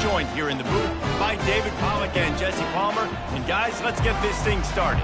joined here in the booth by David Pollack and Jesse Palmer. And guys, let's get this thing started.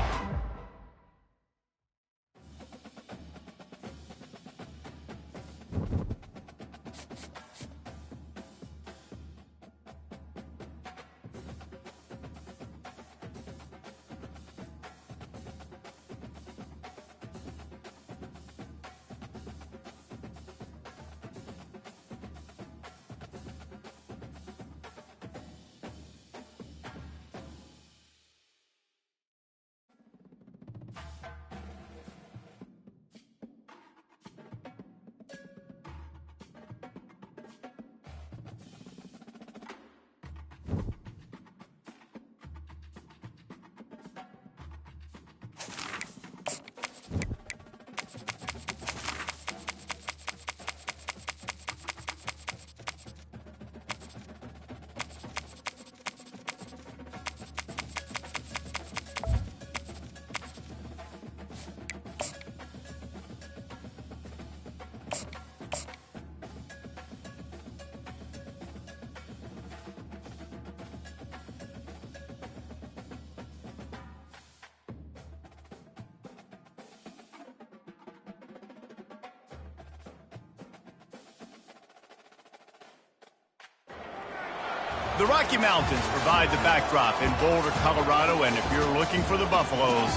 The Rocky Mountains provide the backdrop in Boulder, Colorado, and if you're looking for the Buffaloes,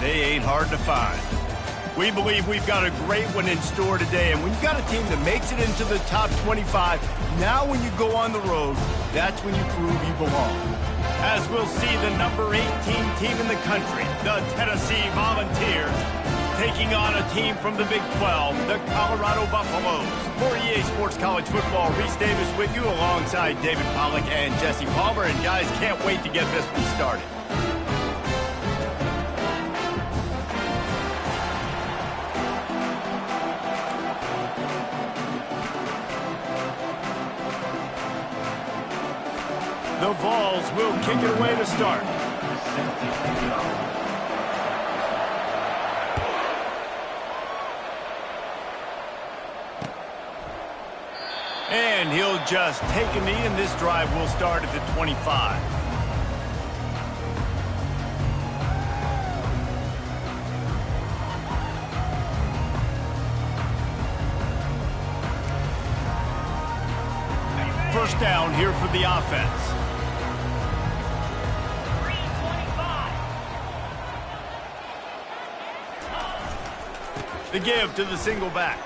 they ain't hard to find. We believe we've got a great one in store today, and when you've got a team that makes it into the top 25, now when you go on the road, that's when you prove you belong. As we'll see the number 18 team in the country, the Tennessee Volunteers, taking on a team from the Big 12, the Colorado Buffaloes. For EA Sports College Football, Reese Davis with you alongside David Pollack and Jesse Palmer. And guys, can't wait to get this one started. The Vols will kick it away to start. And he'll just take a knee, and this drive will start at the 25. First down here for the offense. The give to the single back.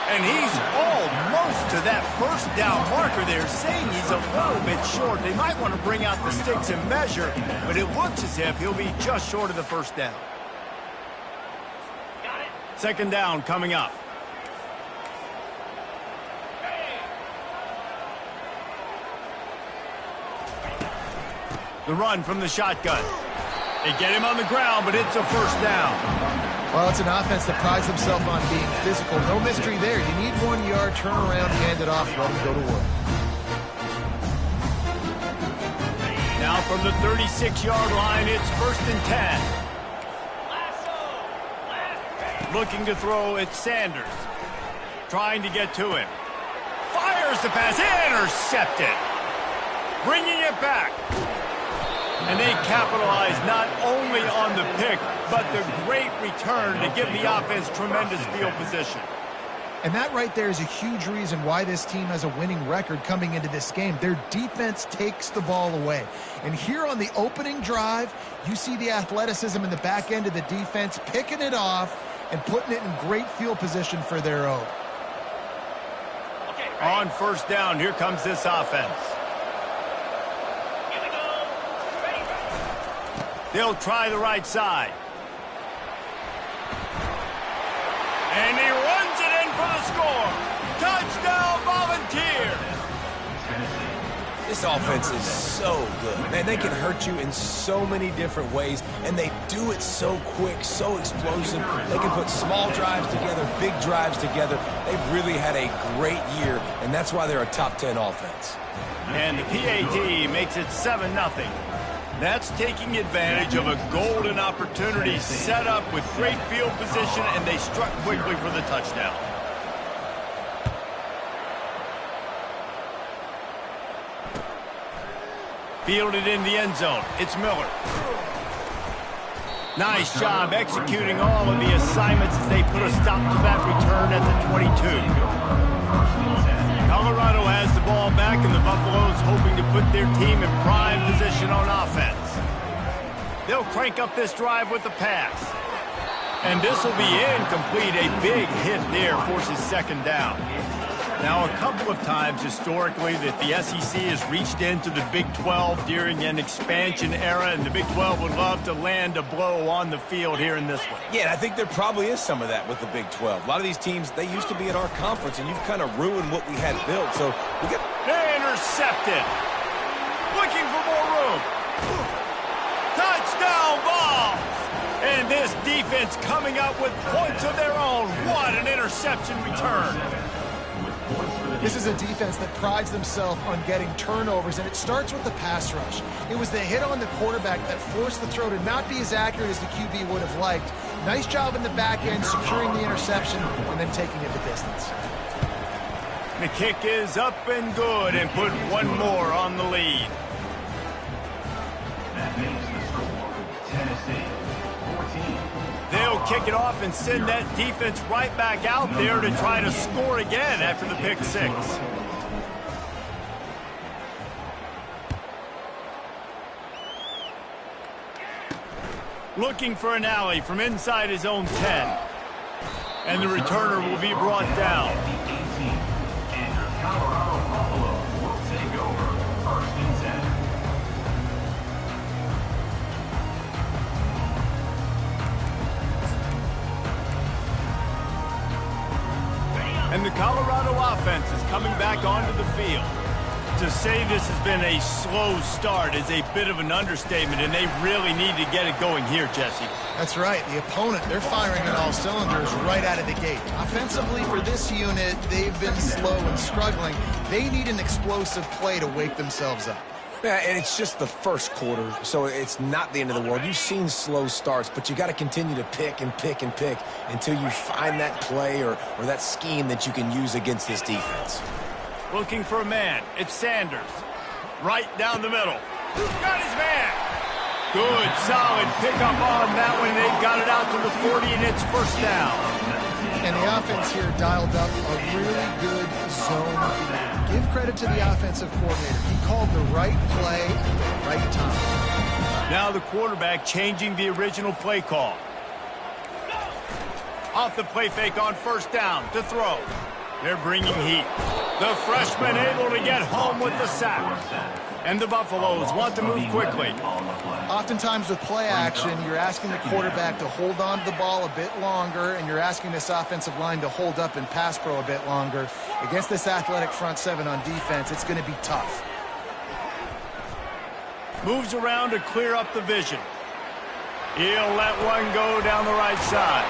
And he's almost to that first down marker there, saying he's a little bit short. They might want to bring out the sticks and measure, but it looks as if he'll be just short of the first down. Second down coming up. The run from the shotgun. They get him on the ground, but it's a first down. Well, it's an offense that prides themselves on being physical. No mystery there. You need 1 yard, turn around, hand it off, let them go to work. Now from the 36-yard line, it's 1st and 10. Looking to throw at Sanders. Trying to get to him. Fires the pass, intercepted. Bringing it back. And they capitalize not only on the pick, but the great return to give the offense tremendous field position. And that right there is a huge reason why this team has a winning record coming into this game. Their defense takes the ball away. And here on the opening drive, you see the athleticism in the back end of the defense, picking it off and putting it in great field position for their own. On first down, here comes this offense. They'll try the right side. And he runs it in for the score. Touchdown, Volunteers! This offense is so good. Man, they can hurt you in so many different ways, and they do it so quick, so explosive. They can put small drives together, big drives together. They've really had a great year, and that's why they're a top 10 offense. And the PAT makes it 7-0. That's taking advantage of a golden opportunity set up with great field position, and they struck quickly for the touchdown. Fielded in the end zone. It's Miller. Nice job executing all of the assignments as they put a stop to that return at the 22. Colorado has the ball back, and the Buffaloes hoping to put their team in prime position on offense. They'll crank up this drive with the pass. And this will be incomplete. A big hit there forces second down. Now, a couple of times historically that the SEC has reached into the Big 12 during an expansion era, and the Big 12 would love to land a blow on the field here in this one. Yeah, I think there probably is some of that with the Big 12. A lot of these teams, they used to be in our conference, and you've kind of ruined what we had built. So we get intercepted. Looking for more room. Touchdown ball. And this defense coming up with points of their own. What an interception return. This is a defense that prides themselves on getting turnovers, and it starts with the pass rush. It was the hit on the quarterback that forced the throw to not be as accurate as the QB would have liked. Nice job in the back end, securing the interception, and then taking it the distance. The kick is up and good, and put one more on the lead. That makes the score Tennessee 14. They'll kick it off and send that defense right back out there to try to score again after the pick six. Looking for an alley from inside his own 10. And the returner will be brought down. And your Colorado Buffaloes will take over first and 10. And the Colorado offense is coming back onto the field. To say this has been a slow start is a bit of an understatement, and they really need to get it going here, Jesse. That's right. The opponent, they're firing on all cylinders right out of the gate. Offensively, for this unit, they've been slow and struggling. They need an explosive play to wake themselves up. Yeah, and it's just the first quarter, so it's not the end of the world. You've seen slow starts, but you got to continue to pick and pick and pick until you find that play or that scheme that you can use against this defense. Looking for a man. It's Sanders. Right down the middle. Got his man. Good, solid pickup on that one. They've got it out to the 40, and it's first down. And the offense here dialed up a really good zone read. Give credit to the offensive coordinator. He called the right play at the right time. Now the quarterback changing the original play call. Off the play fake on first down to throw. They're bringing heat. The freshman able to get home with the sack. And the Buffaloes want to move quickly. Oftentimes with play action, you're asking the quarterback to hold on to the ball a bit longer, and you're asking this offensive line to hold up in pass pro a bit longer. Against this athletic front seven on defense, it's going to be tough. Moves around to clear up the vision. He'll let one go down the right side.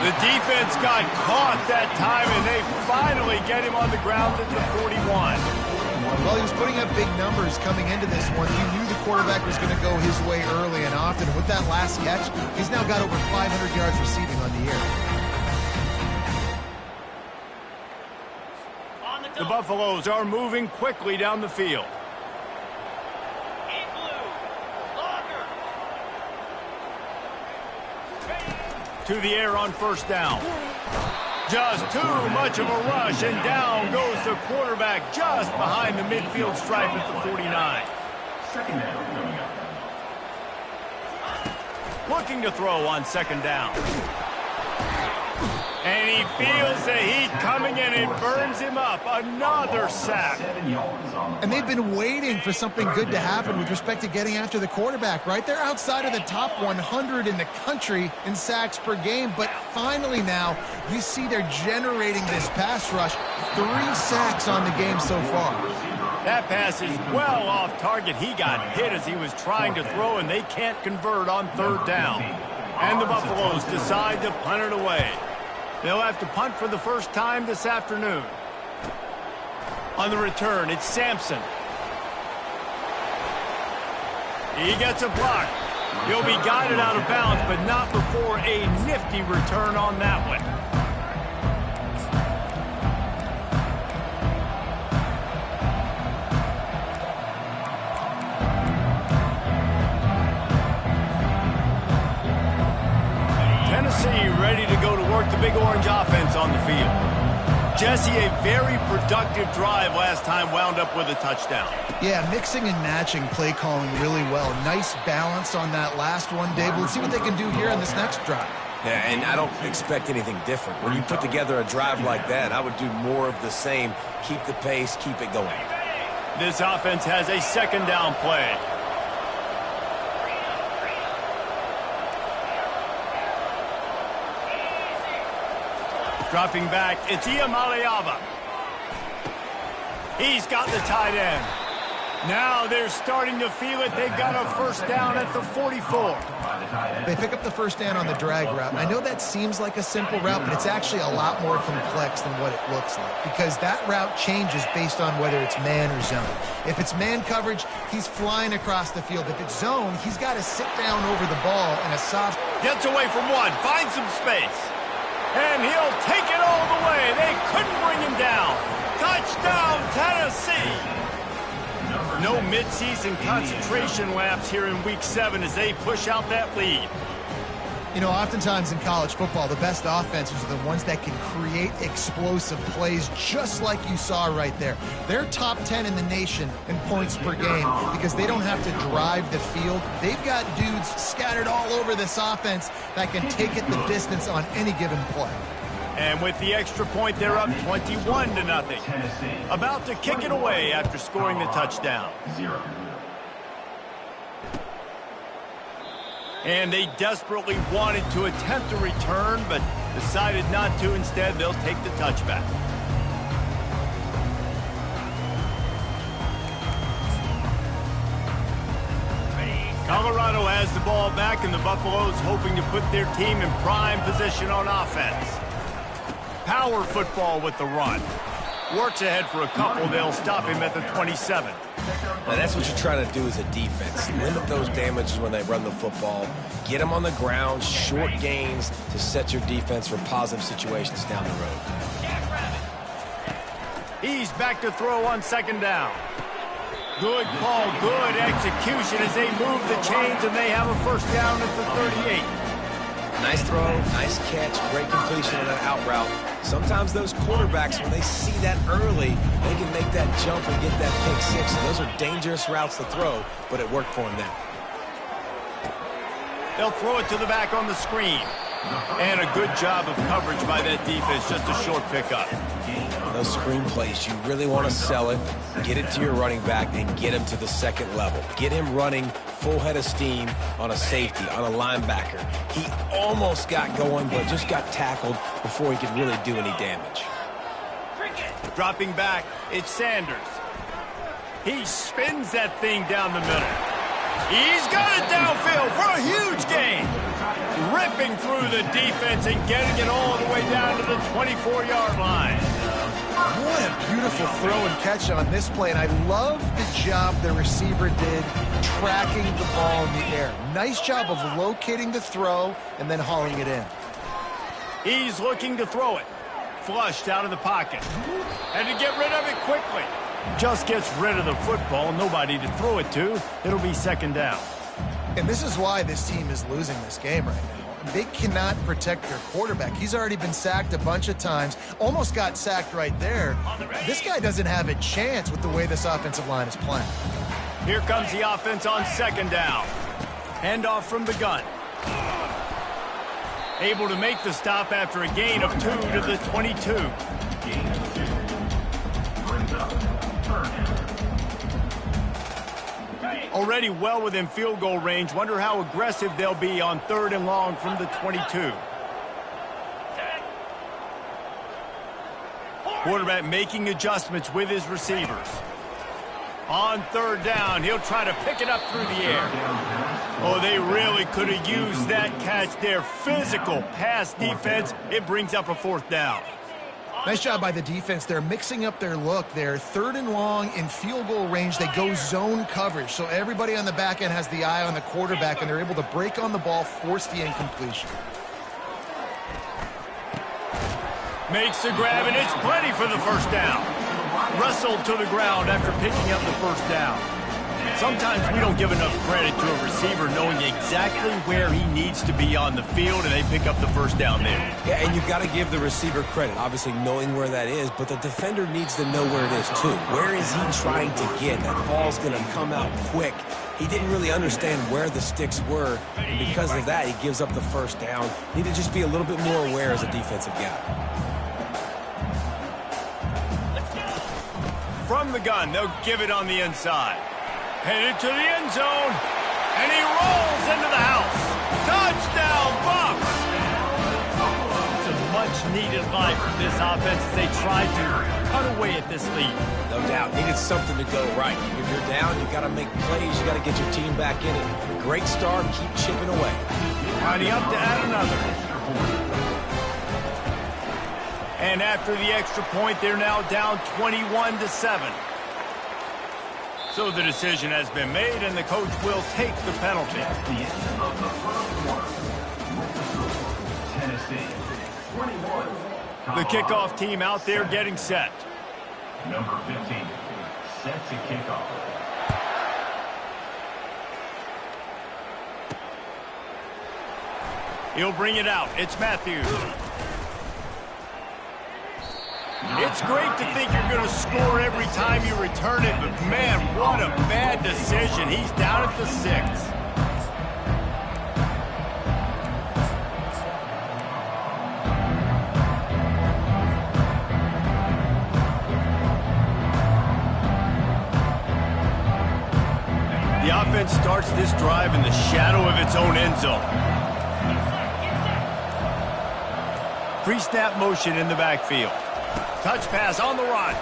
The defense got caught that time, and they finally get him on the ground at the 41. Well, he was putting up big numbers coming into this one. He knew the quarterback was going to go his way early and often. And with that last catch, he's now got over 500 yards receiving on the year. The Buffaloes are moving quickly down the field. To the air on first down. Just too much of a rush, and down goes the quarterback just behind the midfield stripe at the 49. Second down coming up. Looking to throw on second down. And he feels the heat coming in and burns him up. Another sack. 7 yards on the And they've been waiting for something good to happen with respect to getting after the quarterback, right? They're outside of the top 100 in the country in sacks per game, but finally now you see they're generating this pass rush. 3 sacks on the game so far. That pass is well off target. He got hit as he was trying to throw, and they can't convert on third down. And the Buffaloes decide to punt it away. They'll have to punt for the first time this afternoon. On the return, it's Sampson. He gets a block. He'll be guided out of bounds, but not before a nifty return on that one. Big Orange offense on the field. Jesse, a very productive drive last time wound up with a touchdown. Yeah, mixing and matching play calling really well. Nice balance on that last one, Dave. Let's see what they can do here on this next drive. Yeah, and I don't expect anything different. When you put together a drive like that, I would do more of the same. Keep the pace, keep it going. This offense has a second down play. Dropping back, it's Ncaa. He's got the tight end. Now they're starting to feel it. They've got a first down at the 44. They pick up the first down on the drag route. And I know that seems like a simple route, but it's actually a lot more complex than what it looks like, because that route changes based on whether it's man or zone. If it's man coverage, he's flying across the field. If it's zone, he's got to sit down over the ball in a soft... Gets away from one, finds some space. And he'll take it all the way. They couldn't bring him down. Touchdown, Tennessee. No midseason concentration laps here in Week 7 as they push out that lead. You know, oftentimes in college football, the best offenses are the ones that can create explosive plays just like you saw right there. They're top 10 in the nation in points per game because they don't have to drive the field. They've got dudes scattered all over this offense that can take it the distance on any given play. And with the extra point, they're up 21-0. About to kick it away after scoring the touchdown. And they desperately wanted to attempt a return, but decided not to. Instead, they'll take the touchback. Colorado has the ball back, and the Buffaloes hoping to put their team in prime position on offense. Power football with the run. Works ahead for a couple. They'll stop him at the 27. Now that's what you're trying to do as a defense. Limit those damages when they run the football. Get them on the ground, short gains to set your defense for positive situations down the road. He's back to throw on second down. Good call, good execution as they move the chains, and they have a first down at the 38. Nice throw, nice catch, great completion on that out route. Sometimes those quarterbacks, when they see that early, they can make that jump and get that pick six. And those are dangerous routes to throw, but it worked for them now. They'll throw it to the back on the screen. And a good job of coverage by that defense, just a short pickup. Those screen plays, you really want to sell it, get it to your running back, and get him to the second level. Get him running full head of steam on a safety, on a linebacker. He almost got going, but just got tackled before he could really do any damage. Dropping back, it's Sanders. He spins that thing down the middle. He's got it downfield for a huge gain. Ripping through the defense and getting it all the way down to the 24-yard line. What a beautiful throw and catch on this play, and I love the job the receiver did tracking the ball in the air. Nice job of locating the throw and then hauling it in. He's looking to throw it. Flushed out of the pocket. And to get rid of it quickly. Just gets rid of the football, nobody to throw it to. It'll be second down. And this is why this team is losing this game right now. They cannot protect their quarterback. He's already been sacked a bunch of times. Almost got sacked right there. This guy doesn't have a chance with the way this offensive line is playing. Here comes the offense on second down. Handoff from the gun. Able to make the stop after a gain of 2 to the 22. Already well within field goal range. Wonder how aggressive they'll be on 3rd and long from the 22. Quarterback making adjustments with his receivers. On 3rd down, he'll try to pick it up through the air. Oh, they really could have used that catch there. Physical pass defense. It brings up a 4th down. Nice job by the defense. They're mixing up their look there. 3rd and long in field goal range. They go zone coverage. So everybody on the back end has the eye on the quarterback, and they're able to break on the ball, force the incompletion. Makes the grab, and it's plenty for the first down. Wrestled to the ground after picking up the first down. Sometimes we don't give enough credit to a receiver knowing exactly where he needs to be on the field, and they pick up the first down there. Yeah, and you've got to give the receiver credit, obviously knowing where that is, but the defender needs to know where it is too. Where is he trying to get? That ball's going to come out quick. He didn't really understand where the sticks were, and because of that, he gives up the first down. Need to just be a little bit more aware as a defensive guy. From the gun, they'll give it on the inside. Headed to the end zone, and he rolls into the house. Touchdown, Bucs! It's a much-needed life for this offense as they try to cut away at this lead. No doubt, needed something to go right. If you're down, you got to make plays. You got to get your team back in it. Great start, keep chipping away. Lining up to add another. And after the extra point, they're now down 21-7. So the decision has been made, and the coach will take the penalty. At the end of the first quarter, with the score, Tennessee 21. The kickoff team out there getting set. Number 15, set to kick off. He'll bring it out. It's Matthews. It's great to think you're going to score every time you return it, but man, what a bad decision. He's down at the 6. The offense starts this drive in the shadow of its own end zone. Pre-snap motion in the backfield. Touch pass on the run.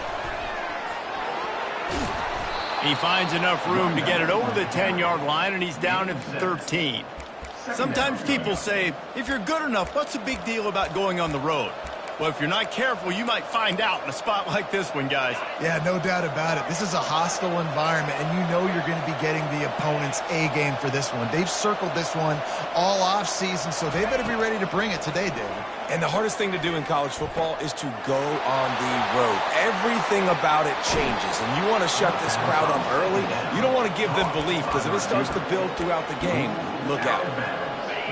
He finds enough room to get it over the 10-yard line, and he's down at the 13. Sometimes people say, if you're good enough, what's the big deal about going on the road? Well, if you're not careful, you might find out in a spot like this one, guys. Yeah, no doubt about it. This is a hostile environment, and you know you're going to be getting the opponent's A-game for this one. They've circled this one all off-season, so they better be ready to bring it today, David. And the hardest thing to do in college football is to go on the road. Everything about it changes, and you want to shut this crowd up early. You don't want to give them belief, because if it starts to build throughout the game, look out.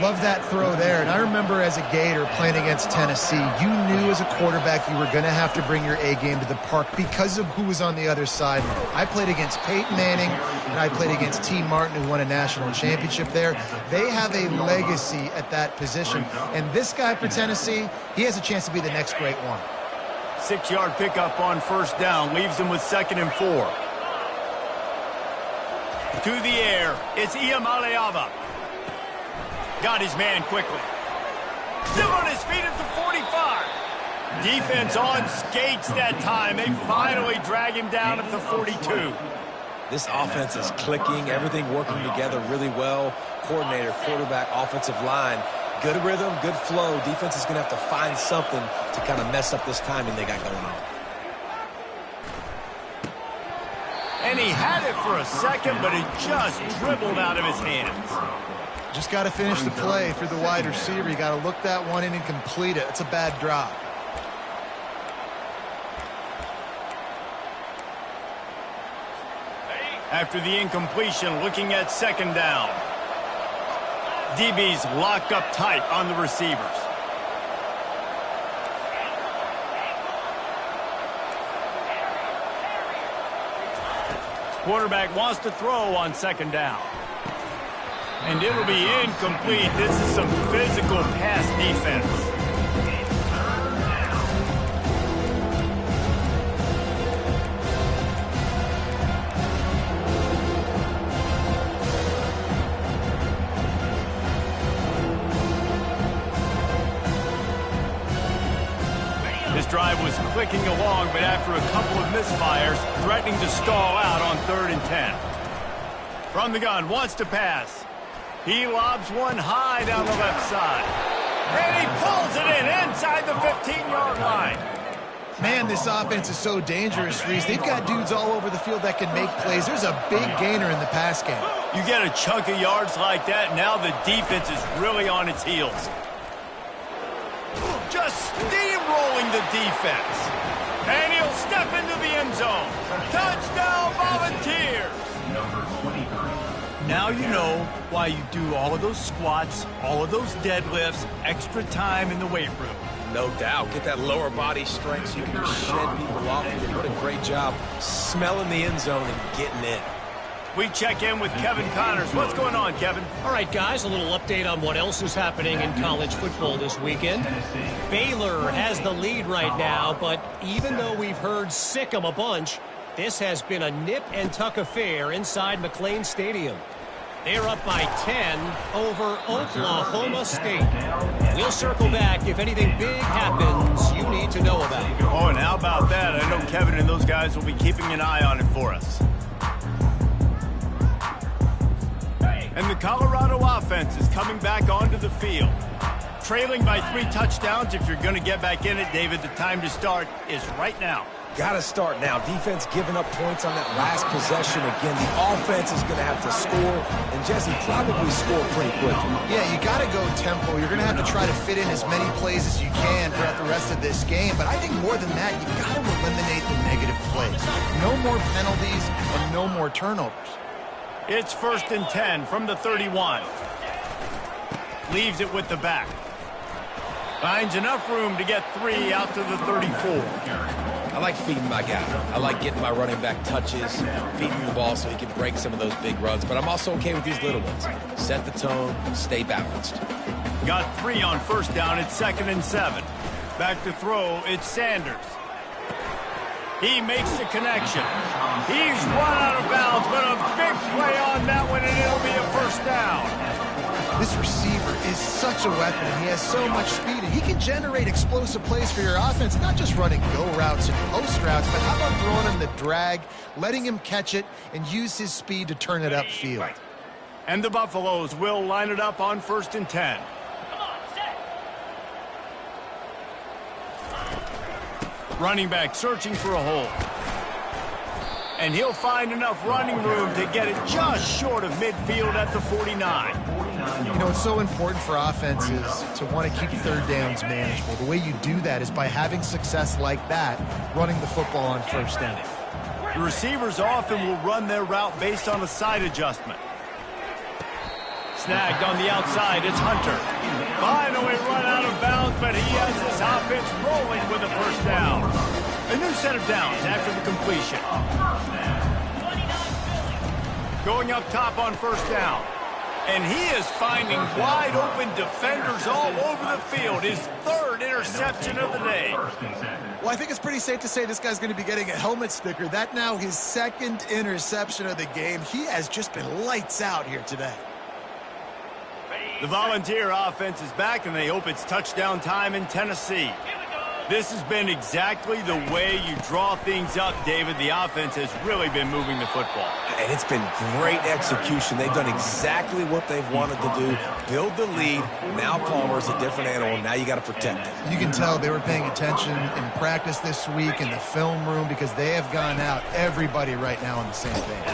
Love that throw there. And I remember as a Gator playing against Tennessee, you knew as a quarterback you were going to have to bring your A-game to the park because of who was on the other side. I played against Peyton Manning, and I played against T. Martin, who won a national championship there. They have a legacy at that position. And this guy for Tennessee, he has a chance to be the next great one. 6-yard pickup on first down leaves him with 2nd and 4. To the air, it's Iyamaleava. Got his man quickly. Still on his feet at the 45. Defense on skates that time. They finally drag him down at the 42. This offense is clicking, everything working together really well. Coordinator, quarterback, offensive line. Good rhythm, good flow. Defense is going to have to find something to kind of mess up this timing they got going on. And he had it for a second, but it just dribbled out of his hands. Just got to finish the play for the wide receiver. You got to look that one in and complete it. It's a bad drop. After the incompletion, looking at 2nd down. DB's locked up tight on the receivers. Quarterback wants to throw on 2nd down. And it'll be incomplete. This is some physical pass defense. This drive was clicking along, but after a couple of misfires, threatening to stall out on 3rd and 10. From the gun, wants to pass. He lobs one high down the left side. And he pulls it in inside the 15-yard line. Man, this offense is so dangerous, Reese. They've got dudes all over the field that can make plays. There's a big gainer in the pass game. You get a chunk of yards like that, now the defense is really on its heels. Just steamrolling the defense. And he'll step into the end zone. Touchdown, Volunteers. Number Now you know why you do all of those squats, all of those deadlifts, extra time in the weight room. No doubt. Get that lower body strength so you can just shed people off. You did what a great job smelling the end zone and getting in. We check in with Kevin Connors. What's going on, Kevin? All right, guys, a little update on what else is happening in college football this weekend. Baylor has the lead right now, but even though we've heard sick 'em a bunch, this has been a nip-and-tuck affair inside McLean Stadium. They're up by 10 over Oklahoma State. We'll circle back if anything big happens you need to know about. Oh, and how about that? I know Kevin and those guys will be keeping an eye on it for us. And the Colorado offense is coming back onto the field. Trailing by 3 touchdowns. If you're going to get back in it, David, the time to start is right now. Got to start now. Defense giving up points on that last possession again. The offense is going to have to score, and Jesse probably score pretty quickly. Yeah, you got to go tempo. You're going to have to try to fit in as many plays as you can throughout the rest of this game. But I think more than that, you got to eliminate the negative plays. No more penalties and no more turnovers. It's 1st and 10 from the 31. Leaves it with the back. Finds enough room to get 3 out to the 34. I like feeding my guy. I like getting my running back touches, feeding the ball so he can break some of those big runs. But I'm also okay with these little ones. Set the tone, stay balanced. Got 3 on 1st down. It's 2nd and 7. Back to throw. It's Sanders. He makes the connection. He's run out of bounds, but a big play on that one, and it'll be a 1st down. This receiver is such a weapon, and he has so much speed, and he can generate explosive plays for your offense, not just running go routes and post routes, but how about throwing him the drag, letting him catch it, and use his speed to turn it upfield. And the Buffaloes will line it up on 1st and 10. Running back searching for a hole. And he'll find enough running room to get it just short of midfield at the 49. You know, it's so important for offenses to want to keep 3rd downs manageable. The way you do that is by having success like that, running the football on 1st down. The receivers often will run their route based on a side adjustment. Snagged on the outside, it's Hunter. Finally run out of bounds, but he has this offense rolling with a 1st down. A new set of downs after the completion. Going up top on 1st down. And he is finding wide open defenders all over the field. His 3rd interception of the day. Well, I think it's pretty safe to say this guy's going to be getting a helmet sticker. That now his 2nd interception of the game. He has just been lights out here today. The Volunteer offense is back, and they hope it's touchdown time in Tennessee. This has been exactly the way you draw things up, David. The offense has really been moving the football. And it's been great execution. They've done exactly what they've wanted to do. Build the lead. Now Palmer's a different animal. Now you got to protect it. You can tell they were paying attention in practice this week in the film room because they have gone out, everybody right now on the same page.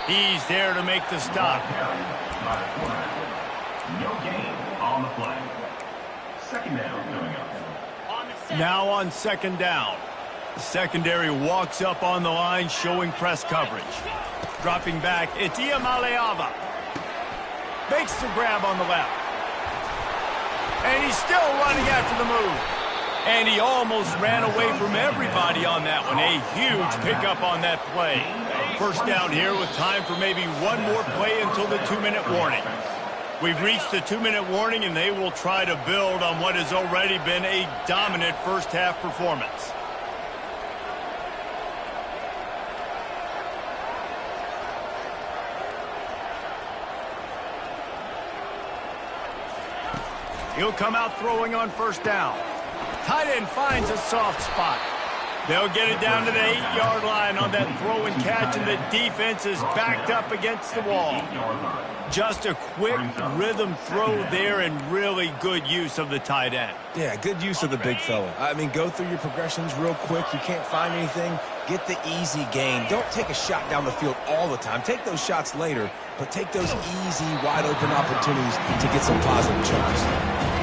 He's there to make the stop. No gain on the play. 2nd down coming up. Now on 2nd down. The secondary walks up on the line, showing press coverage. Dropping back, it's Iamaleava. Makes the grab on the left. And he's still running after the move. And he almost ran away from everybody on that one. A huge pickup on that play. 1st down here with time for maybe one more play until the 2-minute warning. We've reached the 2-minute warning, and they will try to build on what has already been a dominant 1st half performance. He'll come out throwing on 1st down. Tight end finds a soft spot. They'll get it down to the 8-yard line on that throw and catch, and the defense is backed up against the wall. Just a quick rhythm throw there and really good use of the tight end. Yeah, good use of the big fella. I mean, go through your progressions real quick. You can't find anything. Get the easy gain. Don't take a shot down the field all the time. Take those shots later, but take those easy, wide-open opportunities to get some positive chunks.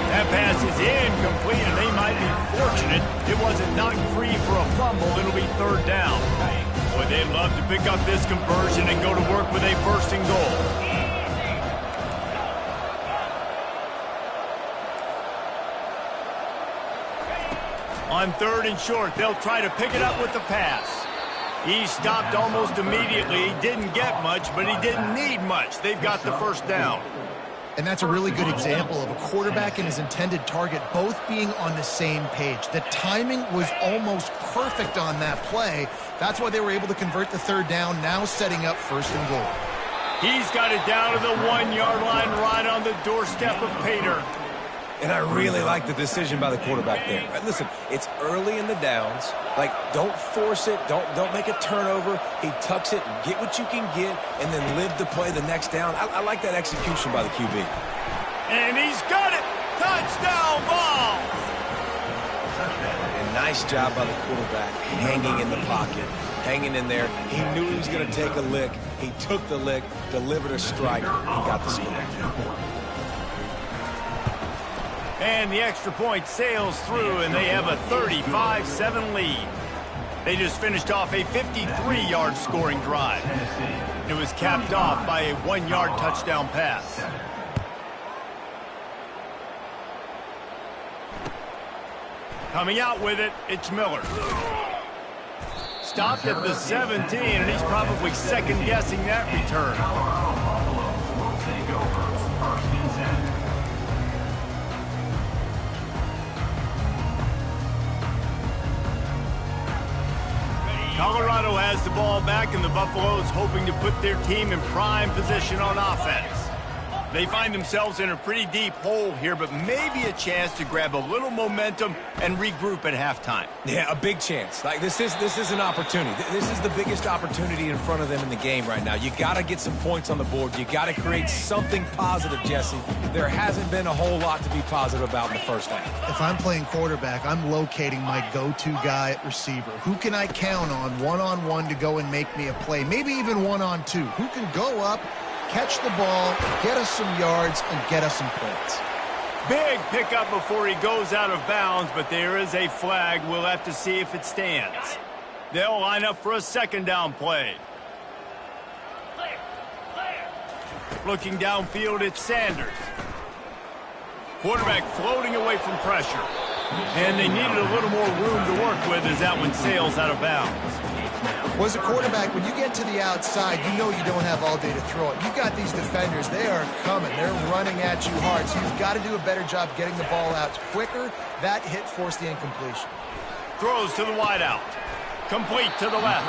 That pass is incomplete, and they might be fortunate it wasn't knocked free for a fumble. It'll be 3rd down. Boy, they'd love to pick up this conversion and go to work with a 1st and goal. On 3rd and short, they'll try to pick it up with the pass. He stopped almost immediately. He didn't get much, but he didn't need much. They've got the first down. And that's a really good example of a quarterback and his intended target both being on the same page. The timing was almost perfect on that play. That's why they were able to convert the 3rd down, now setting up 1st and goal. He's got it down to the 1-yard line right on the doorstep of Pater. And I really like the decision by the quarterback there. Listen, it's early in the downs. Like, don't force it. Don't make a turnover. He tucks it, get what you can get, and then live to play the next down. I like that execution by the QB. And he's got it. Touchdown ball. And nice job by the quarterback, hanging in the pocket, hanging in there. He knew he was going to take a lick. He took the lick, delivered a strike, and got the score. And the extra point sails through, and they have a 35-7 lead. They just finished off a 53-yard scoring drive. It was capped off by a 1-yard touchdown pass. Coming out with it, it's Miller. Stopped at the 17, and he's probably second-guessing that return. Will take over 1st and 10. Colorado has the ball back, and the Buffaloes hoping to put their team in prime position on offense. They find themselves in a pretty deep hole here, but maybe a chance to grab a little momentum and regroup at halftime. Yeah, a big chance. Like, this is an opportunity. This is the biggest opportunity in front of them in the game right now. You got to get some points on the board. You got to create something positive, Jesse. There hasn't been a whole lot to be positive about in the first half. If I'm playing quarterback, I'm locating my go-to guy at receiver. Who can I count on one-on-one to go and make me a play? Maybe even one-on-two. Who can go up, catch the ball, get us some yards, and get us some points? Big pickup before he goes out of bounds, but there is a flag. We'll have to see if it stands. They'll line up for a 2nd down play. Looking downfield, it's Sanders. Quarterback floating away from pressure. And they needed a little more room to work with as that one sails out of bounds. Well, as a quarterback, when you get to the outside, you know you don't have all day to throw it. You got these defenders. They are coming. They're running at you hard. So you've got to do a better job getting the ball out quicker. That hit forced the incompletion. Throws to the wideout. Complete to the left.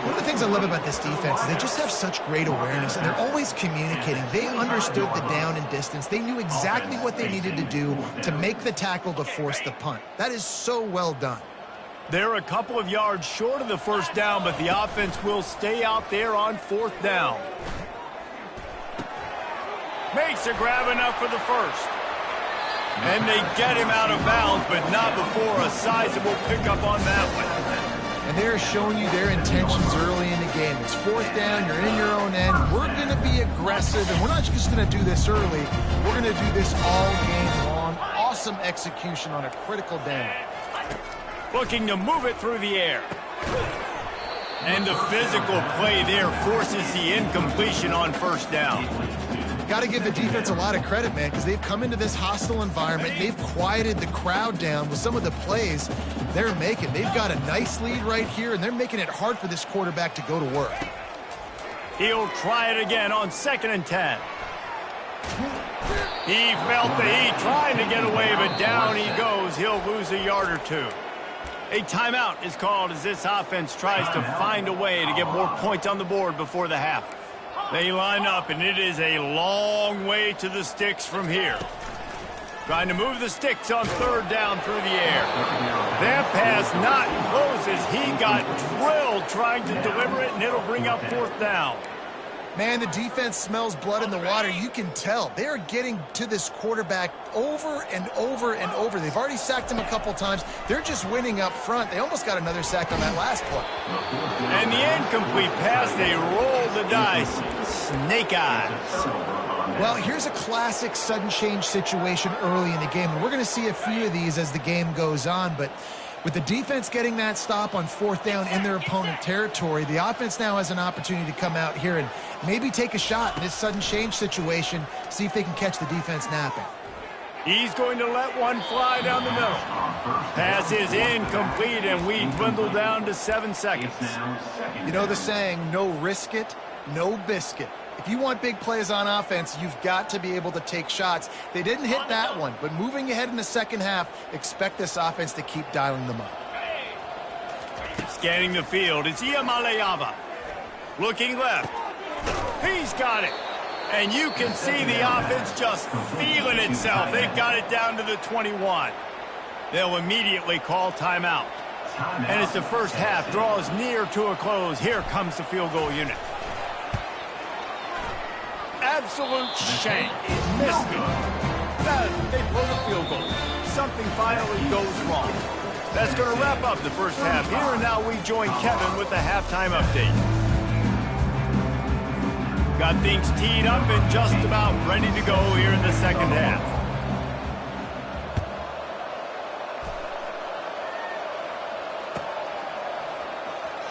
One of the things I love about this defense is they just have such great awareness, and they're always communicating. They understood the down and distance. They knew exactly what they needed to do to make the tackle to force the punt. That is so well done. They're a couple of yards short of the 1st down, but the offense will stay out there on 4th down. Makes a grab enough for the 1st. And they get him out of bounds, but not before a sizable pickup on that one. And they're showing you their intentions early in the game. It's 4th down, you're in your own end. We're going to be aggressive, and we're not just going to do this early. We're going to do this all game long. Awesome execution on a critical down. Looking to move it through the air. And the physical play there forces the incompletion on 1st down. Got to give the defense a lot of credit, man, because they've come into this hostile environment. They've quieted the crowd down with some of the plays they're making. They've got a nice lead right here, and they're making it hard for this quarterback to go to work. He'll try it again on 2nd and 10. He felt the heat trying to get away, but down he goes. He'll lose a yard or two. A timeout is called as this offense tries to find a way to get more points on the board before the half. They line up, and it is a long way to the sticks from here. Trying to move the sticks on 3rd down through the air. That pass not close as he got drilled trying to deliver it, and it'll bring up 4th down. Man, the defense smells blood in the water. You can tell. They are getting to this quarterback over and over and over. They've already sacked him a couple times. They're just winning up front. They almost got another sack on that last play. And the incomplete pass, they roll the dice. Snake eyes. Well, here's a classic sudden change situation early in the game. And we're going to see a few of these as the game goes on, but with the defense getting that stop on 4th down in their opponent territory, the offense now has an opportunity to come out here and maybe take a shot in this sudden change situation, see if they can catch the defense napping. He's going to let one fly down the middle. Pass is incomplete, and we dwindle down to 7 seconds. You know the saying, no risk it, no biscuit. If you want big plays on offense, you've got to be able to take shots. They didn't hit that one, but moving ahead in the second half, expect this offense to keep dialing them up. Scanning the field, it's Ncaa. Looking left. He's got it. And you can see the offense just feeling itself. They've got it down to the 21. They'll immediately call timeout. And as the first half draws near to a close, here comes the field goal unit. Absolute shank. Missed it. They blow the field goal. Something finally goes wrong. That's going to wrap up the first half here, and now we join Kevin with the halftime update. Got things teed up and just about ready to go here in the second half.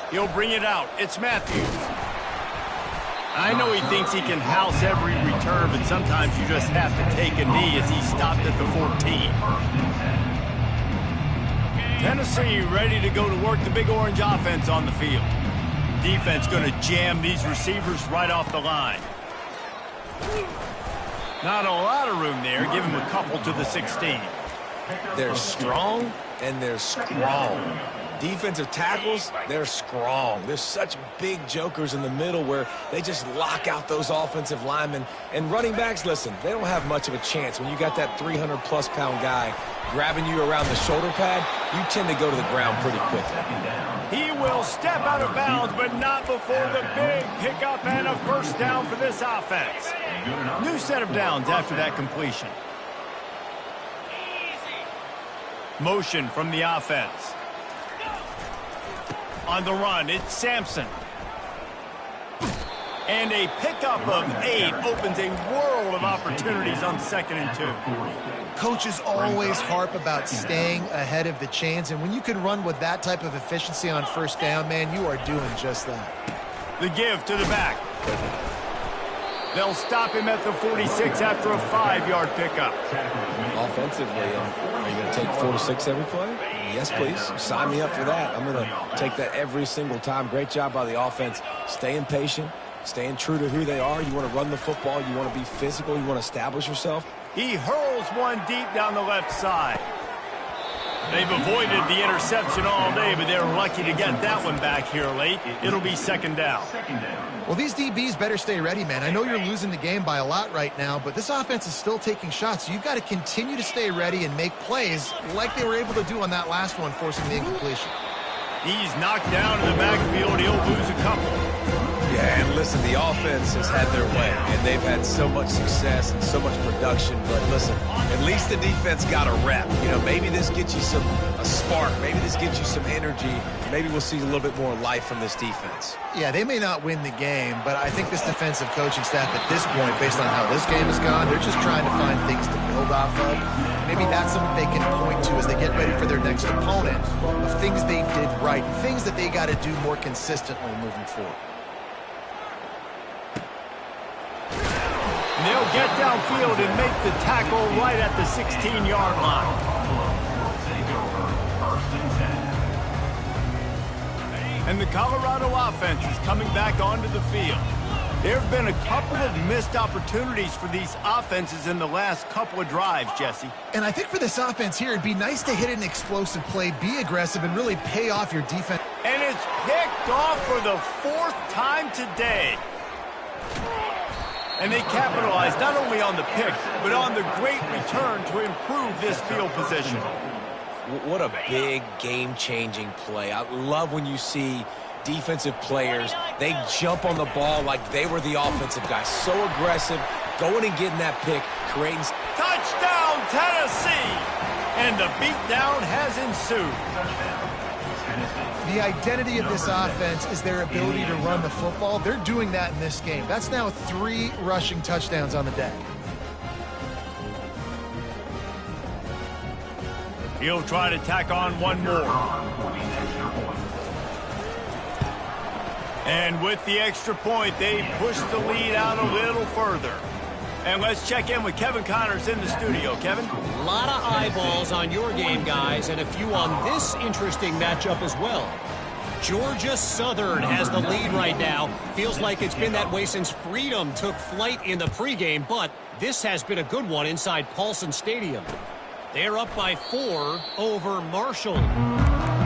He'll bring it out. It's Matthews. I know he thinks he can house every return, but sometimes you just have to take a knee as he stopped at the 14. Tennessee ready to go to work the Big Orange offense on the field. Defense going to jam these receivers right off the line. Not a lot of room there. Give him a couple to the 16. They're strong and they're strong. Defensive tackles, they're strong. There's such big jokers in the middle where they just lock out those offensive linemen. And running backs, listen, they don't have much of a chance. When you got that 300-plus pound guy grabbing you around the shoulder pad, you tend to go to the ground pretty quickly. He will step out of bounds, but not before the big pickup and a first down for this offense. New set of downs after that completion. Motion from the offense. On the run, it's Sampson. And a pickup of 8 opens a world of opportunities on 2nd and 2. Coaches always harp about staying ahead of the chains, and when you can run with that type of efficiency on first down, man, you are doing just that. The give to the back. They'll stop him at the 46 after a 5-yard pickup. Offensively, are you going to take 4 to 6 every play? Yes, please. Sign me up for that. I'm going to take that every single time. Great job by the offense. Staying patient, staying true to who they are. You want to run the football. You want to be physical. You want to establish yourself. He hurls one deep down the left side. They've avoided the interception all day, but they're lucky to get that one back here late. It'll be 2nd down. Well, these DBs better stay ready, man. I know you're losing the game by a lot right now, but this offense is still taking shots, so you've got to continue to stay ready and make plays like they were able to do on that last one, forcing the incompletion. He's knocked down in the backfield. He'll lose a couple. Yeah, and listen, the offense has had their way, and they've had so much success and so much production. But listen, at least the defense got a rep. You know, maybe this gets you a spark. Maybe this gets you some energy. Maybe we'll see a little bit more life from this defense. Yeah, they may not win the game, but I think this defensive coaching staff at this point, based on how this game has gone, they're just trying to find things to build off of. Maybe that's something they can point to as they get ready for their next opponent of things they did right, things that they got to do more consistently moving forward. They'll get downfield and make the tackle right at the 16-yard line. And the Colorado offense is coming back onto the field. There have been a couple of missed opportunities for these offenses in the last couple of drives, Jesse. And I think for this offense here, it'd be nice to hit an explosive play, be aggressive, and really pay off your defense. And it's picked off for the 4th time today. And they capitalized not only on the pick, but on the great return to improve this field position. What a big game-changing play. I love when you see defensive players, they jump on the ball like they were the offensive guys. So aggressive, going and getting that pick, creating... Touchdown, Tennessee! And the beatdown has ensued. The identity of this offense is their ability to run the football. They're doing that in this game. That's now 3 rushing touchdowns on the day. He'll try to tack on one more. And with the extra point, they push the lead out a little further. And let's check in with Kevin Connors in the studio. Kevin? A lot of eyeballs on your game, guys, and a few on this interesting matchup as well. Georgia Southern has the lead right now. Feels like it's been that way since Freedom took flight in the pregame, but this has been a good one inside Paulson Stadium. They're up by 4 over Marshall.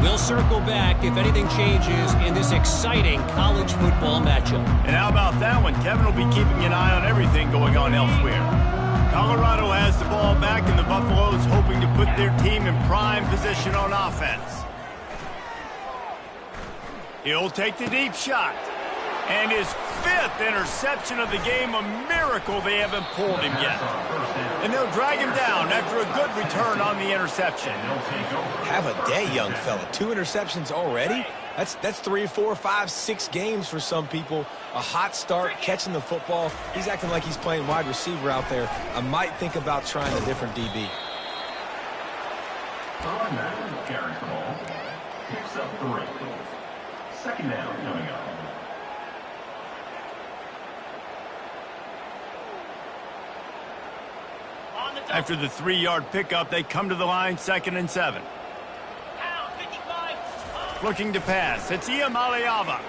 We'll circle back if anything changes in this exciting college football matchup. And how about that one? Kevin will be keeping an eye on everything going on elsewhere. Colorado has the ball back, and the Buffaloes hoping to put their team in prime position on offense. He'll take the deep shot. And his 5th interception of the game, a miracle they haven't pulled him yet. And they'll drag him down after a good return on the interception. Have a day, young fella. 2 interceptions already? That's 3, 4, 5, 6 games for some people. A hot start, catching the football. He's acting like he's playing wide receiver out there. I might think about trying a different DB. Carries the ball. Picks up 3. Second down coming up. After the 3-yard pickup, they come to the line, 2nd and 7. Looking to pass. It's Ncaa.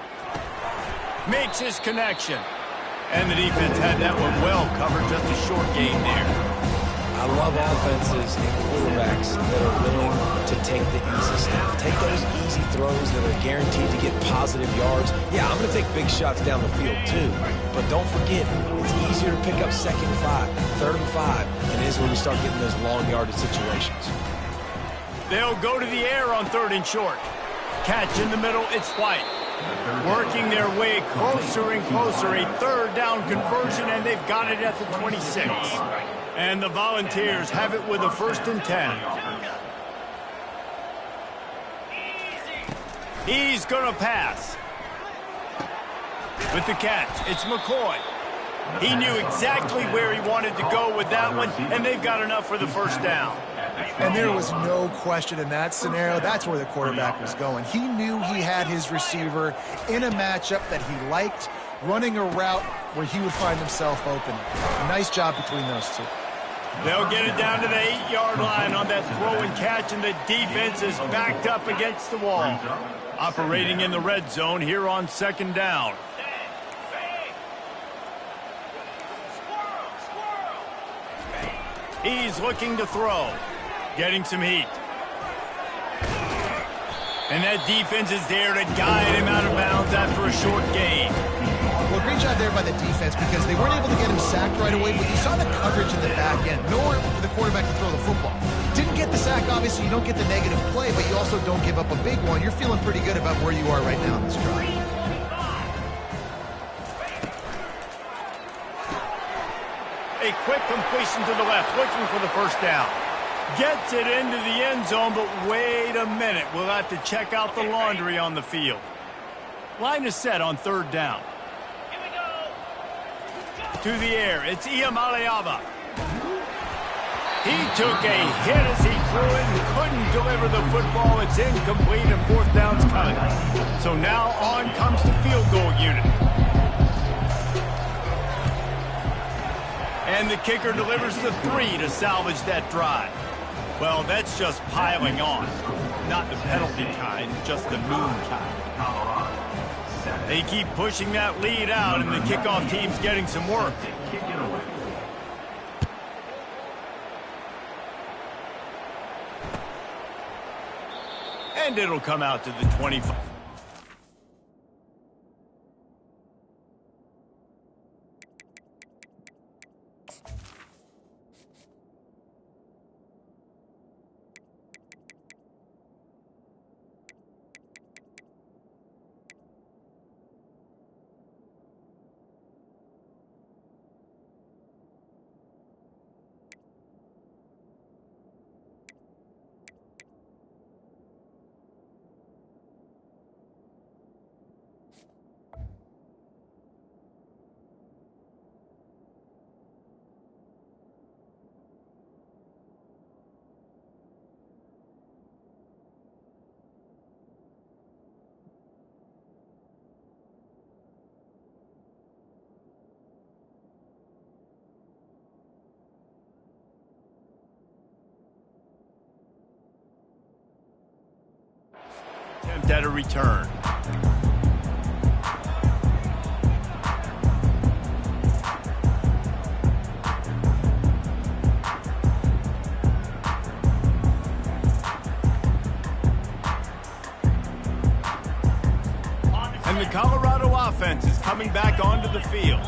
Makes his connection. And the defense had that one well covered. Just a short gain there. I love offenses and quarterbacks that are willing to take the easy stuff. Take those easy throws that are guaranteed to get positive yards. Yeah, I'm going to take big shots down the field too. But don't forget, it's easier to pick up 2nd and 5, 3rd and 5, than it is when we start getting those long yardage situations. They'll go to the air on 3rd and short. Catch in the middle, it's White. Working their way closer and closer. A 3rd down conversion, and they've got it at the 26. And the Volunteers have it with a 1st and 10. He's going to pass. With the catch, it's McCoy. He knew exactly where he wanted to go with that one, and they've got enough for the 1st down. And there was no question in that scenario. That's where the quarterback was going. He knew he had his receiver in a matchup that he liked, running a route where he would find himself open. Nice job between those two. They'll get it down to the 8-yard line on that throw and catch, and the defense is backed up against the wall. Operating in the red zone here on 2nd down. He's looking to throw. Getting some heat. And that defense is there to guide him out of bounds after a short gain. Well, great job there by the defense because they weren't able to get him sacked right away, but you saw the coverage in the back end. Nowhere for the quarterback to throw the football. Didn't get the sack, obviously. You don't get the negative play, but you also don't give up a big one. You're feeling pretty good about where you are right now in this drive. A quick completion to the left, looking for the 1st down. Gets it into the end zone, but wait a minute. We'll have to check out the laundry on the field. Line is set on 3rd down. To the air, it's Ncaa. He took a hit as he threw it and couldn't deliver the football. It's incomplete and 4th down's coming. So now on comes the field goal unit. And the kicker delivers the 3 to salvage that drive. Well, that's just piling on. Not the penalty kind, just the moon kind. They keep pushing that lead out, and the kickoff team's getting some work. And it'll come out to the 25. attempt at a return. And the Colorado offense is coming back onto the field.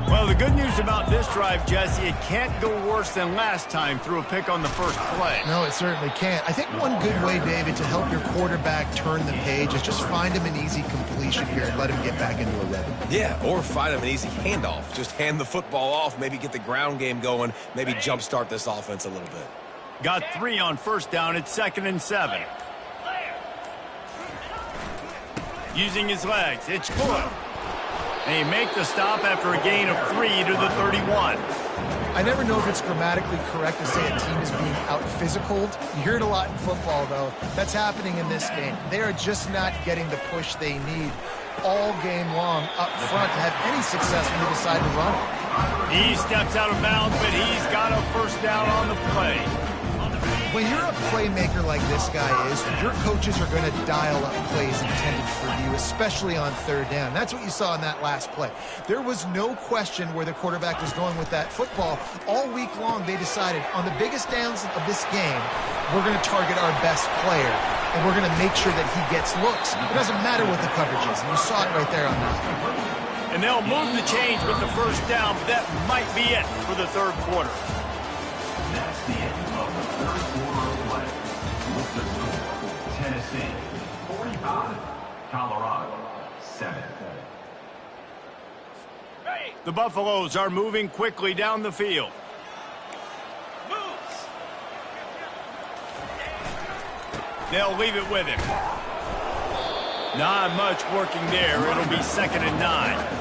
Well, the good news about this drive, Jesse, it can't go worse than last time through a pick on the first play. No, it certainly can't. I think one good way, David, to help your quarterback turn the page is just find him an easy completion here and let him get back into a rhythm. Yeah, or find him an easy handoff. Just hand the football off, maybe get the ground game going, maybe jumpstart this offense a little bit. Got 3 on first down. It's 2nd and 7. Using his legs, it's good. They make the stop after a gain of 3 to the 31. I never know if it's grammatically correct to say a team is being out-physicaled. You hear it a lot in football, though. That's happening in this game. They are just not getting the push they need all game long up front to have any success when they decide to run it. He steps out of bounds, but he's got a first down on the play. When you're a playmaker like this guy is, your coaches are going to dial up plays intended for you, especially on third down. That's what you saw in that last play. There was no question where the quarterback was going with that football. All week long, they decided on the biggest downs of this game, we're going to target our best player, and we're going to make sure that he gets looks. It doesn't matter what the coverage is, and you saw it right there on that. And they'll move the chains with the first down, but that might be it for the third quarter. That's the end of the third quarter of play. With the score, Tennessee 45, Colorado 7. The Buffaloes are moving quickly down the field. They'll leave it with him. Not much working there. It'll be 2nd and 9.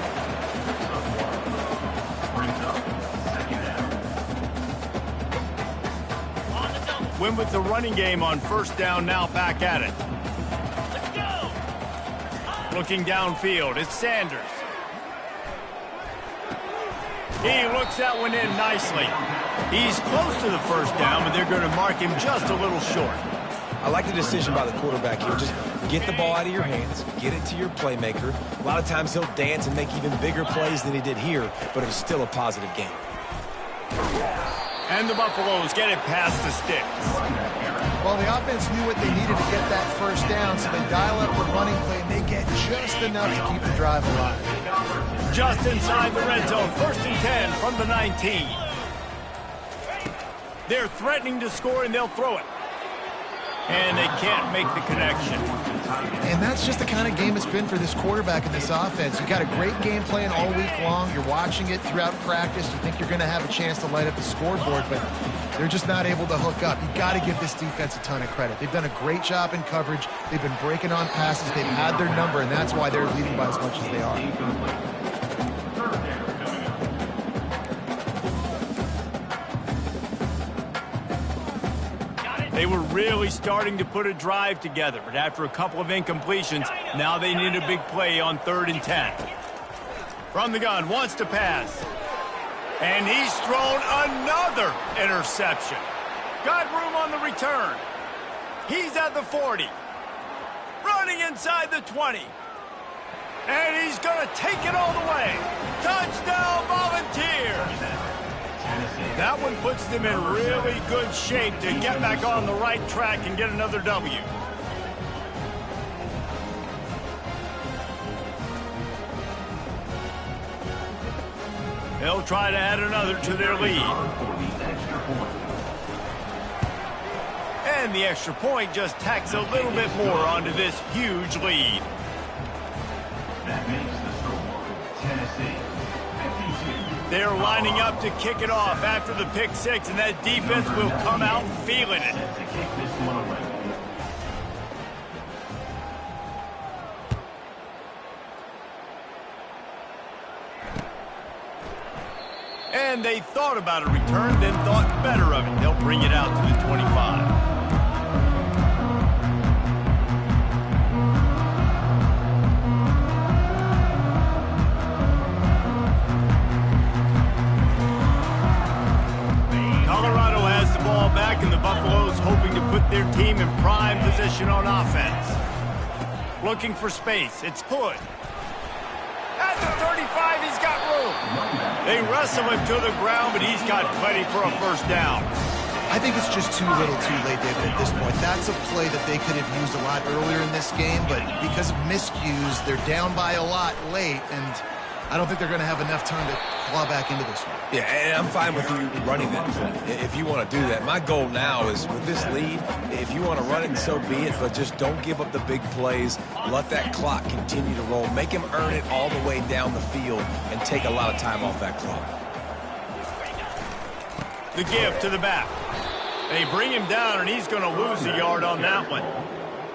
Win with the running game on first down, now back at it. Let's go. Looking downfield, it's Sanders. He looks that one in nicely. He's close to the first down, but they're going to mark him just a little short. I like the decision by the quarterback here. Just get the ball out of your hands, get it to your playmaker. A lot of times he'll dance and make even bigger plays than he did here, but it was still a positive game. And the Buffaloes get it past the sticks. Well, the offense knew what they needed to get that first down, so they dial up the running play, and they get just enough to keep the drive alive. Just inside the red zone, 1st and 10 from the 19. They're threatening to score, and they'll throw it. And they can't make the connection. And that's just the kind of game it's been for this quarterback in this offense. You got a great game plan all week long. You're watching it throughout practice. You think you're going to have a chance to light up the scoreboard, but they're just not able to hook up. You got to give this defense a ton of credit. They've done a great job in coverage. They've been breaking on passes. They've had their number, and that's why they're leading by as much as they are. They were really starting to put a drive together, but after a couple of incompletions, now they need a big play on 3rd and 10. From the gun, wants to pass. And he's thrown another interception. Got room on the return. He's at the 40. Running inside the 20. And he's going to take it all the way. Touchdown, Volunteers! That one puts them in really good shape to get back on the right track and get another W. They'll try to add another to their lead. And the extra point just tacks a little bit more onto this huge lead. That makes the score Tennessee 52. They're lining up to kick it off after the pick six, and that defense will come out feeling it. To kick this one away. And they thought about a return, then thought better of it. They'll bring it out to the 25. Colorado has the ball back, and the Buffaloes hoping to put their team in prime position on offense. looking for space. It's Hood. At the 35, he's got room. They wrestle him to the ground, but he's got plenty for a first down. I think it's just too little too late, David, at this point. That's a play that they could have used a lot earlier in this game, but because of miscues, they're down by a lot late, and I don't think they're going to have enough time to claw back into this one. Yeah, and I'm fine with you running that if you want to do that. My goal now is with this lead, if you want to run it, so be it, but just don't give up the big plays. Let that clock continue to roll. Make him earn it all the way down the field and take a lot of time off that clock. The give to the back. They bring him down, and he's going to lose a yard on that one.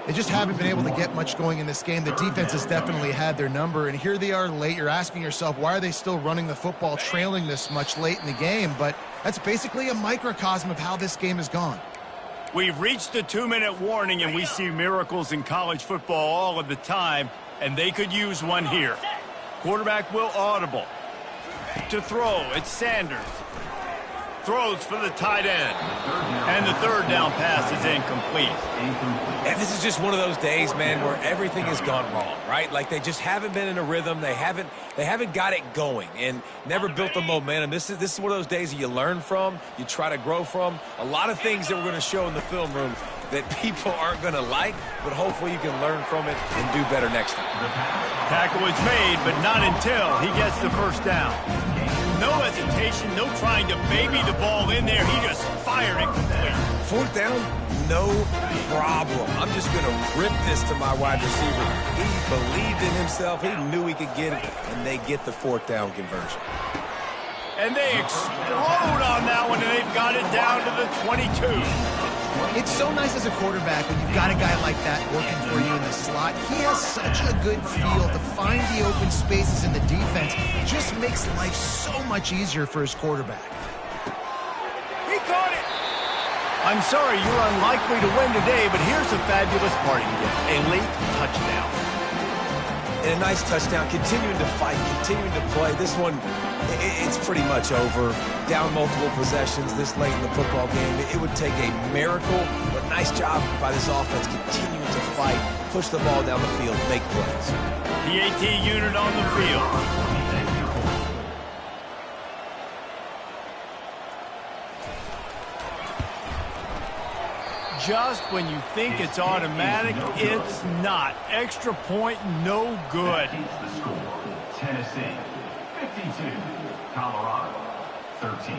They just haven't been able to get much going in this game. The defense has definitely had their number, and here they are late. You're asking yourself, why are they still running the football trailing this much late in the game? But that's basically a microcosm of how this game has gone. We've reached the 2-minute warning, and we see miracles in college football all of the time, and they could use one here. Quarterback will audible. To throw, it's Sanders. Throws for the tight end. And the third down pass is incomplete. And this is just one of those days, man, where everything has gone wrong, right? Like they just haven't been in a rhythm. They haven't got it going and never built the momentum. This is one of those days that you learn from, you try to grow from. A lot of things that we're going to show in the film room that people aren't going to like, but hopefully you can learn from it and do better next time. Tackle is made, but not until he gets the first down. No hesitation, no trying to baby the ball in there. He just fired it complete. Fourth down, no problem. I'm just going to rip this to my wide receiver. He believed in himself. He knew he could get it, and they get the fourth down conversion. And they explode on that one, and they've got it down to the 22. It's so nice as a quarterback when you've got a guy like that working for you in the slot. He has such a good feel to find the open spaces in the defense. It just makes life so much easier for his quarterback. He caught it! I'm sorry, you're unlikely to win today, but here's a fabulous parting gift. A late touchdown. And a nice touchdown, continuing to fight, continuing to play. This one, it's pretty much over. Down multiple possessions this late in the football game. It would take a miracle, but nice job by this offense continuing to fight, push the ball down the field, make plays. The AT unit on the field. Just when you think it's automatic, it's not. Extra point, no good. The score, Tennessee 52, Colorado 13.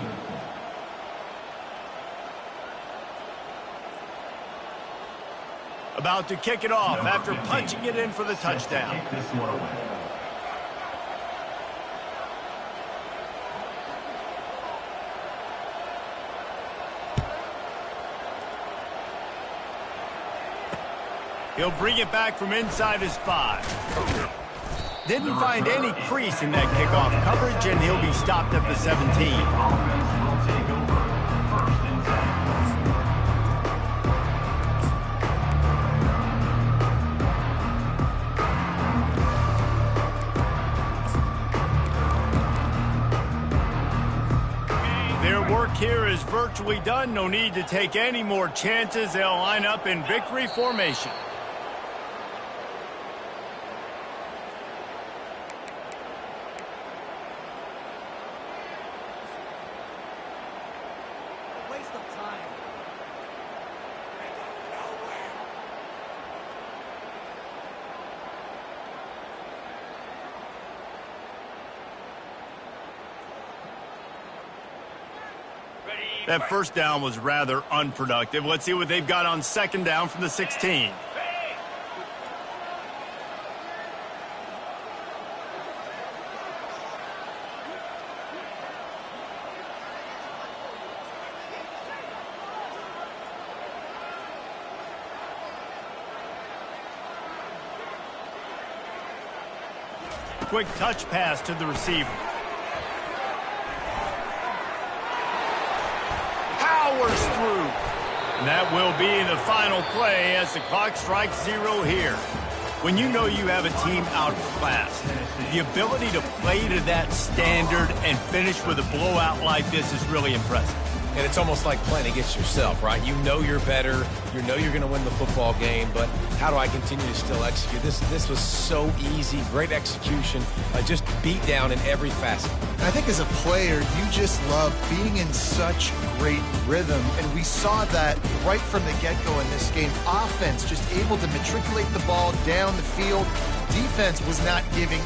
About to kick it off after punching it in for the touchdown. Kick this one away. He'll bring it back from inside his 5. Didn't find any crease in that kickoff coverage, and he'll be stopped at the 17. Offense will take over. First and 10. Their work here is virtually done. No need to take any more chances. They'll line up in victory formation. That first down was rather unproductive. Let's see what they've got on second down from the 16. Quick touch pass to the receiver. Through. And that will be the final play as the clock strikes 0 here. When you know you have a team outclassed, the ability to play to that standard and finish with a blowout like this is really impressive. And it's almost like playing against yourself, right? You know you're better. You know you're going to win the football game, but how do I continue to still execute? This was so easy. Great execution. Just beat down in every facet. And I think as a player, you just love being in such great rhythm. And we saw that right from the get-go in this game. Offense just able to matriculate the ball down the field. Defense was not giving